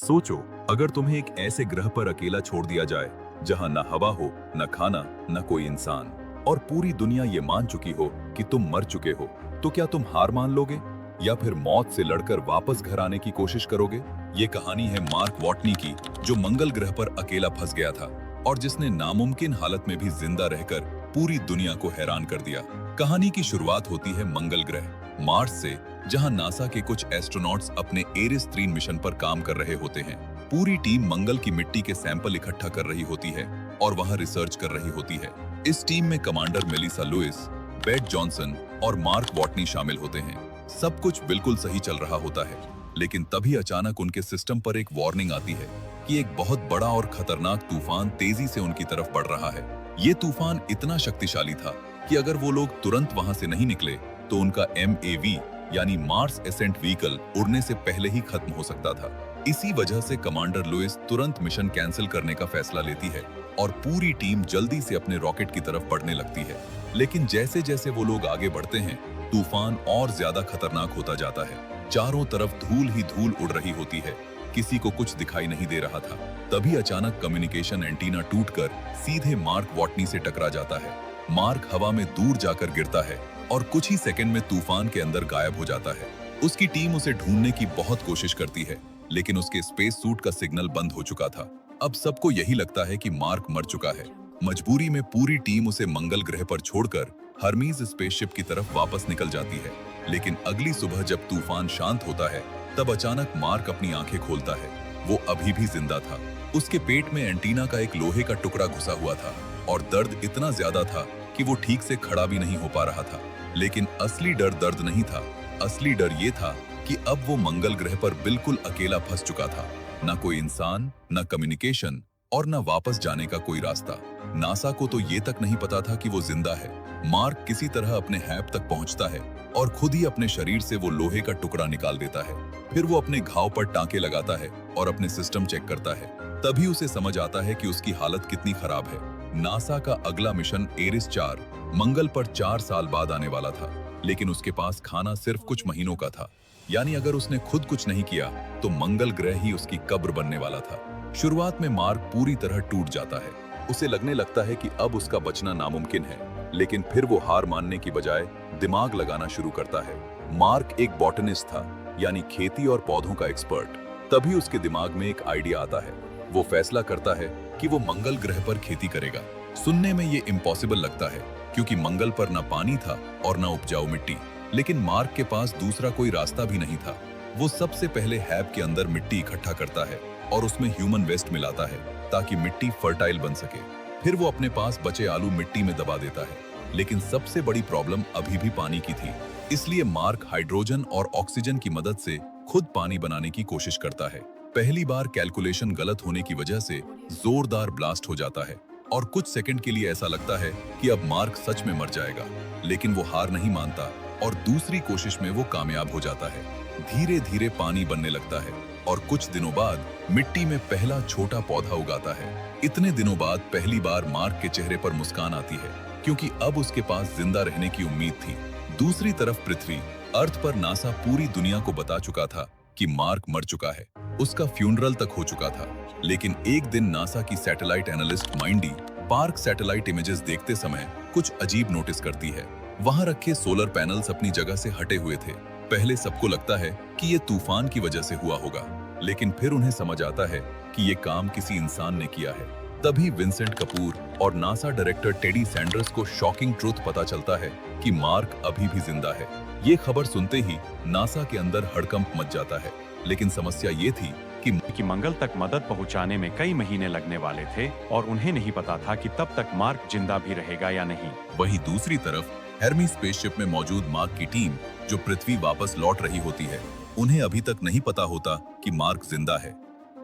सोचो, अगर तुम्हें एक ऐसे ग्रह पर अकेला छोड़ दिया जाए जहां न हवा हो, न खाना, न कोई इंसान, और पूरी दुनिया ये मान चुकी हो कि तुम मर चुके हो, तो क्या तुम हार मान लोगे या फिर मौत से लड़कर वापस घर आने की कोशिश करोगे? ये कहानी है मार्क वॉटनी की, जो मंगल ग्रह पर अकेला फंस गया था और जिसने नामुमकिन हालत में भी जिंदा रहकर पूरी दुनिया को हैरान कर दिया। कहानी की शुरुआत होती है मंगल ग्रह मार्स से, जहां नासा के कुछ एस्ट्रोनॉट्स अपने एरिस 3 मिशन पर काम कर रहे होते हैं। पूरी टीम मंगल की मिट्टी के सैंपल इकट्ठा कर रही होती है और वहां रिसर्च कर रही होती है। इस टीम में कमांडर मेलिसा लुइस, बेट जॉनसन और मार्क वॉटनी शामिल होते हैं। सब कुछ बिल्कुल सही चल रहा होता है, लेकिन तभी अचानक उनके सिस्टम पर एक वार्निंग आती है कि एक बहुत बड़ा और खतरनाक तूफान तेजी से उनकी तरफ बढ़ रहा है। ये तूफान इतना शक्तिशाली था कि अगर वो लोग तुरंत वहां से नहीं निकले तो उनका MAV यानी मार्स एसेंट व्हीकल उड़ने से पहले ही खत्म हो सकता था। इसी वजह से कमांडर लुइस तुरंत मिशन कैंसिल करने का फैसला लेती है और पूरी टीम जल्दी से अपने रॉकेट की तरफ बढ़ने लगती है। लेकिन जैसे जैसे वो लोग आगे बढ़ते हैं, तूफान और ज्यादा खतरनाक होता जाता है। चारों तरफ धूल ही धूल उड़ रही होती है, किसी को कुछ दिखाई नहीं दे रहा था। तभी अचानक कम्युनिकेशन एंटीना टूटकर सीधे मार्क वॉटनी से टकरा जाता है। मार्क हवा में दूर जाकर गिरता है और कुछ ही सेकंड में तूफान के अंदर गायब हो जाता है। उसकी टीम उसे ढूंढने की बहुत कोशिश करती है, लेकिन उसके स्पेस सूट का सिग्नल बंद हो चुका था। अब सबको यही लगता है कि मार्क मर चुका है। मजबूरी में पूरी टीम उसे मंगल ग्रह पर छोड़कर हर्मीज स्पेसशिप की तरफ वापस निकल जाती है। लेकिन अगली सुबह जब तूफान शांत होता है, तब अचानक मार्क अपनी आंखें खोलता है। वो अभी भी जिंदा था। उसके पेट में एंटीना का एक लोहे का टुकड़ा घुसा हुआ था और दर्द इतना ज्यादा था कि वो ठीक से खड़ा भी नहीं हो पा रहा था। लेकिन असली डर दर्द नहीं था। असली डर ये था कि अब वो मंगल ग्रह पर बिल्कुल अकेला फंस चुका था। ना कोई इंसान, ना कम्युनिकेशन और ना वापस जाने का कोई रास्ता। नासा को तो ये तक नहीं पता था कि वो जिंदा है। मार्क किसी तरह अपने हैब तक पहुंचता है और खुद ही अपने शरीर से वो लोहे का टुकड़ा निकाल देता है। फिर वो अपने घाव पर टांके लगाता है और अपने सिस्टम चेक करता है। तभी उसे समझ आता है कि उसकी हालत कितनी खराब है। नासा का अगला मिशन एरिस 4 मंगल पर 4 साल बाद आने वाला था, लेकिन उसके पास खाना सिर्फ कुछ महीनों का था। यानी अगर उसने खुद कुछ नहीं किया तो मंगल ग्रह ही उसकी कब्र बनने वाला था। शुरुआत में मार्क पूरी तरह टूट जाता है। उसे लगने लगता है कि अब उसका बचना नामुमकिन है, लेकिन फिर वो हार मानने की बजाय दिमाग लगाना शुरू करता है। मार्क एक बॉटनिस्ट था, यानी खेती और पौधों का एक्सपर्ट। तभी उसके दिमाग में एक आइडिया आता है। वो फैसला करता है कि वो मंगल ग्रह पर खेती करेगा। सुनने में ये इम्पॉसिबल लगता है, क्योंकि मंगल पर न पानी था और न उपजाऊ मिट्टी। लेकिन मार्क के पास दूसरा कोई रास्ता भी नहीं था। वो सबसे पहले हैब के अंदर मिट्टी इकट्ठा करता है और उसमें ह्यूमन वेस्ट मिलाता है ताकि मिट्टी फर्टाइल बन सके। फिर वो अपने पास बचे आलू मिट्टी में दबा देता है। लेकिन सबसे बड़ी प्रॉब्लम अभी भी पानी की थी। इसलिए मार्क हाइड्रोजन और ऑक्सीजन की मदद से खुद पानी बनाने की कोशिश करता है। पहली बार कैलकुलेशन गलत होने की वजह से जोरदार ब्लास्ट हो जाता है और कुछ सेकंड के लिए ऐसा लगता है कि अब मार्क सच में मर जाएगा। लेकिन वो हार नहीं मानता और दूसरी कोशिश में वो कामयाब हो जाता है। धीरे धीरे पानी बनने लगता है और कुछ दिनों बाद मिट्टी में पहला छोटा पौधा उगाता है। इतने दिनों बाद पहली बार मार्क के चेहरे पर मुस्कान आती है, क्योंकि अब उसके पास जिंदा रहने की उम्मीद थी। दूसरी तरफ पृथ्वी, अर्थ पर नासा पूरी दुनिया को बता चुका था कि मार्क मर चुका है। उसका फ्यूनरल तक हो चुका था। लेकिन एक दिन नासा की satellite analyst Mindy Park satellite images देखते समय कुछ अजीब नोटिस करती है। वहां रखे सोलर पैनल्स अपनी जगह से हटे हुए थे। पहले सबको लगता है कि ये तूफान की वजह से हुआ होगा, लेकिन फिर उन्हें समझ आता है कि ये काम किसी इंसान ने किया है। तभी विंसेंट कपूर और नासा डायरेक्टर टेडी सैंडर्स को शॉकिंग ट्रूथ पता चलता है कि मार्क अभी भी जिंदा है। ये खबर सुनते ही नासा के अंदर हड़कंप मच जाता है। लेकिन समस्या ये थी कि मंगल तक मदद पहुंचाने में कई महीने लगने वाले थे और उन्हें नहीं पता था कि तब तक मार्क जिंदा भी रहेगा या नहीं। वहीं दूसरी तरफ हेर्मी स्पेसशिप में मौजूद मार्क की टीम, जो पृथ्वी वापस लौट रही होती है, उन्हें अभी तक नहीं पता होता कि मार्क जिंदा है।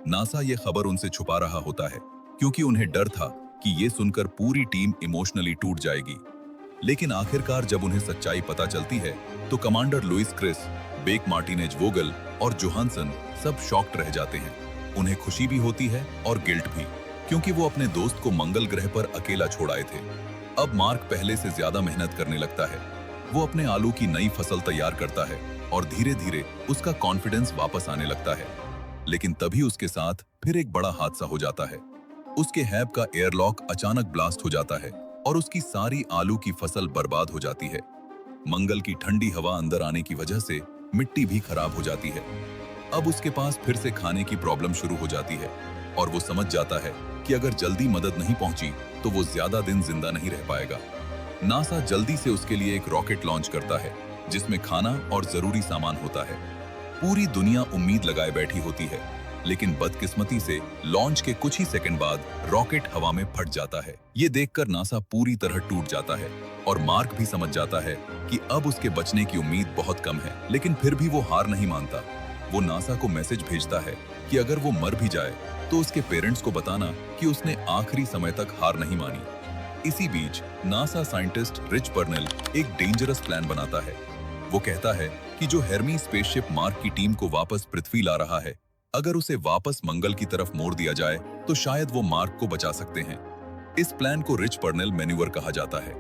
नासा ये खबर उनसे छुपा रहा होता है, क्योंकि उन्हें डर था कि ये सुनकर पूरी टीम इमोशनली टूट जाएगी। लेकिन आखिरकार जब उन्हें सच्चाई पता चलती है, तो commander Lewis Chris, Beck Martinez Vogel और जोहानसन सब शॉक्ड रह जाते हैं। उन्हें खुशी भी होती है और गिल्ट भी, क्योंकि वो अपने दोस्त को मंगल ग्रह पर अकेला छोड़ आए थे। अब मार्क पहले से ज्यादा मेहनत करने लगता है। वो अपने आलू की नई फसल तैयार करता है और धीरे धीरे उसका कॉन्फिडेंस वापस आने लगता है। लेकिन तभी उसके साथ फिर एक बड़ा हादसा हो जाता है। उसके हैब का एयरलॉक अचानक ब्लास्ट हो जाता है और उसकी सारी आलू की फसल बर्बाद हो जाती है। मंगल की ठंडी हवा अंदर आने की वजह से मिट्टी भी खराब हो जाती है। अब उसके पास फिर से खाने की प्रॉब्लम शुरू हो जाती है और वो समझ जाता है कि अगर जल्दी मदद नहीं पहुंची तो वो ज्यादा दिन जिंदा नहीं रह पाएगा। नासा जल्दी से उसके लिए एक रॉकेट लॉन्च करता है जिसमें खाना और जरूरी सामान होता है। पूरी दुनिया उम्मीद लगाए बैठी होती है, लेकिन बदकिस्मती से लॉन्च के कुछ ही सेकंड बाद रॉकेट हवा में फट जाता है। ये देखकर नासा पूरी तरह टूट जाता है और मार्क भी समझ जाता है कि अब उसके बचने की उम्मीद बहुत कम है, लेकिन फिर भी वो हार नहीं मानता। वो नासा को मैसेज भेजता है कि अगर वो मर भी जाए तो उसके पेरेंट्स को बताना कि उसने आखिरी समय तक हार नहीं मानी। इसी बीच नासा साइंटिस्ट रिच पर्नेल एक डेंजरस प्लान बनाता है। वो कहता है कि जो हेर्मी स्पेसशिप मार्क की टीम को वापस पृथ्वी ला रहा है, अगर उसे वापस मंगल की तरफ मोड़ दिया जाए तो शायद वो मार्क को बचा सकते हैं। इस प्लान को रिच पर्नेल मैन्यूवर कहा जाता है।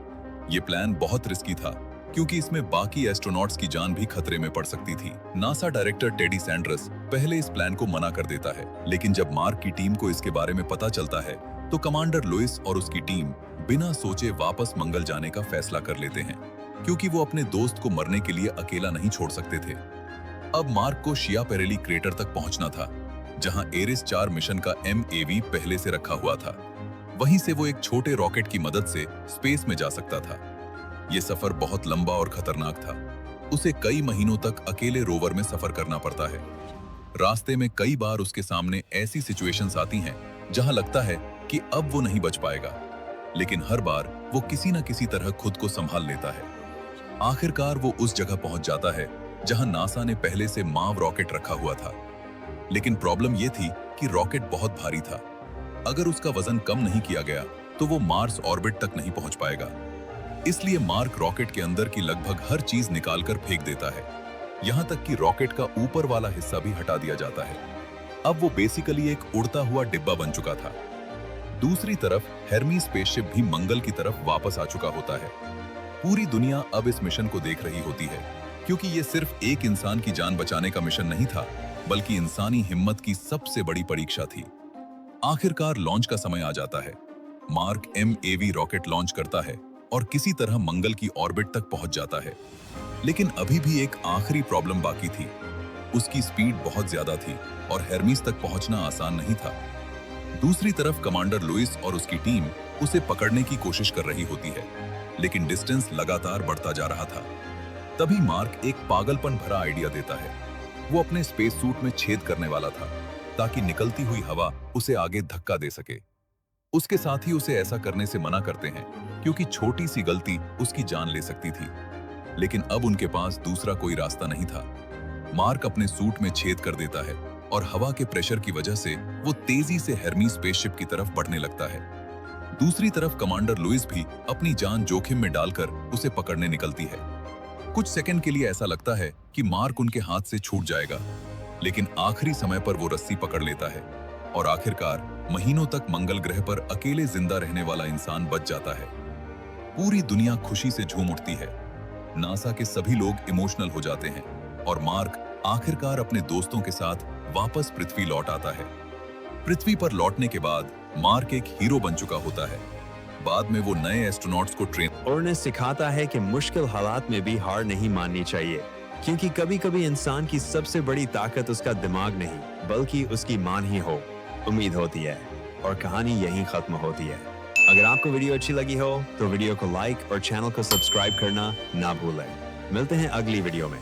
ये प्लान बहुत रिस्की था क्योंकि इसमें बाकी एस्ट्रोनॉट्स की जान भी खतरे में पड़ सकती थी। नासा डायरेक्टर टेडी सैंडर्स पहले इस प्लान को मना कर देता है, लेकिन जब मार्क की टीम को इसके बारे में पता चलता है तो कमांडर लुइस और उसकी टीम बिना सोचे वापस मंगल जाने का फैसला कर लेते हैं, क्योंकि वो अपने दोस्त को मरने के लिए अकेला नहीं छोड़ सकते थे। अब मार्क को शिया पेरेली क्रेटर तक पहुंचना था, जहां एरिस 4 मिशन का MAV पहले से रखा हुआ था। वहीं से वो एक छोटे रॉकेट की मदद से स्पेस में जा सकता था। ये सफर बहुत लंबा और खतरनाक था। उसे कई महीनों तक अकेले रोवर में सफर करना पड़ता है। रास्ते में कई बार उसके सामने ऐसी सिचुएशंस आती हैं जहां लगता है कि अब वो नहीं बच पाएगा, लेकिन हर बार वो किसी न किसी तरह खुद को संभाल लेता है। आखिरकार वो उस जगह पहुंच जाता है जहां नासा ने पहले से माव रॉकेट रखा हुआ था। लेकिन प्रॉब्लम ये थी कि रॉकेट बहुत भारी था। अगर उसका वजन कम नहीं किया गया तो वो मार्स ऑर्बिट तक नहीं पहुंच पाएगा। इसलिए मार्क रॉकेट के अंदर की लगभग हर चीज निकालकर फेंक देता है, यहां तक कि रॉकेट का ऊपर वाला हिस्सा भी हटा दिया जाता है। अब वो बेसिकली एक उड़ता हुआ डिब्बा बन चुका था। दूसरी तरफ हेर्मी स्पेसशिप भी मंगल की तरफ वापस आ चुका होता है। पूरी दुनिया अब इस मिशन को देख रही होती है, क्योंकि ये सिर्फ एक इंसान की जान बचाने का मिशन नहीं था, बल्कि इंसानी हिम्मत की सबसे बड़ी परीक्षा थी। आखिरकार लॉन्च का समय आ जाता है। मार्क MAV रॉकेट लॉन्च करता है और किसी तरह मंगल की ऑर्बिट तक पहुंच जाता है। लेकिन अभी भी एक आखिरी प्रॉब्लम बाकी थी। उसकी स्पीड बहुत ज्यादा थी और हेर्मीस तक पहुंचना आसान नहीं था। दूसरी तरफ कमांडर लुइस और उसकी टीम उसे पकड़ने की कोशिश कर रही होती है, लेकिन डिस्टेंस लगातार बढ़ता जा रहा था। तभी मार्क एक पागलपन भरा आइडिया देता है। वो अपने स्पेस सूट में छेद करने वाला था ताकि निकलती हुई हवा उसे आगे धक्का दे सके। उसके साथ ही उसे ऐसा करने से मना करते हैं क्योंकि छोटी सी गलती उसकी जान ले सकती थी। लेकिन अब उनके पास दूसरा कोई रास्ता नहीं था। मार्क अपने सूट में छेद कर देता है और हवा के प्रेशर की वजह से वो तेजी से हेर्मी स्पेसशिप की तरफ बढ़ने लगता है। दूसरी तरफ कमांडर लुइस भी अपनी जान जोखिम में डालकर उसे पकड़ने निकलती है। कुछ सेकंड के लिए ऐसा लगता है कि मार्क उनके हाथ से छूट जाएगा, लेकिन आखिरी समय पर वो रस्सी पकड़ लेता है और आखिरकार महीनों तक मंगल ग्रह पर अकेले जिंदा रहने वाला इंसान बच जाता है। पूरी दुनिया खुशी से झूम उठती है। नासा के सभी लोग इमोशनल हो जाते हैं और मार्क आखिरकार अपने दोस्तों के साथ वापस पृथ्वी लौट आता है। पृथ्वी पर लौटने के बाद मार्क एक हीरो बन चुका होता है। बाद में वो नए एस्ट्रोनॉट्स को ट्रेन और उन्हें सिखाता है कि मुश्किल हालात में भी हार नहीं माननी चाहिए, क्योंकि कभी-कभी इंसान की सबसे बड़ी ताकत उसका दिमाग नहीं बल्कि उसकी मान ही हो। उम्मीद होती है और कहानी यहीं खत्म होती है। अगर आपको वीडियो अच्छी लगी हो तो वीडियो को लाइक और चैनल को सब्सक्राइब करना ना भूलें। मिलते हैं अगली वीडियो में।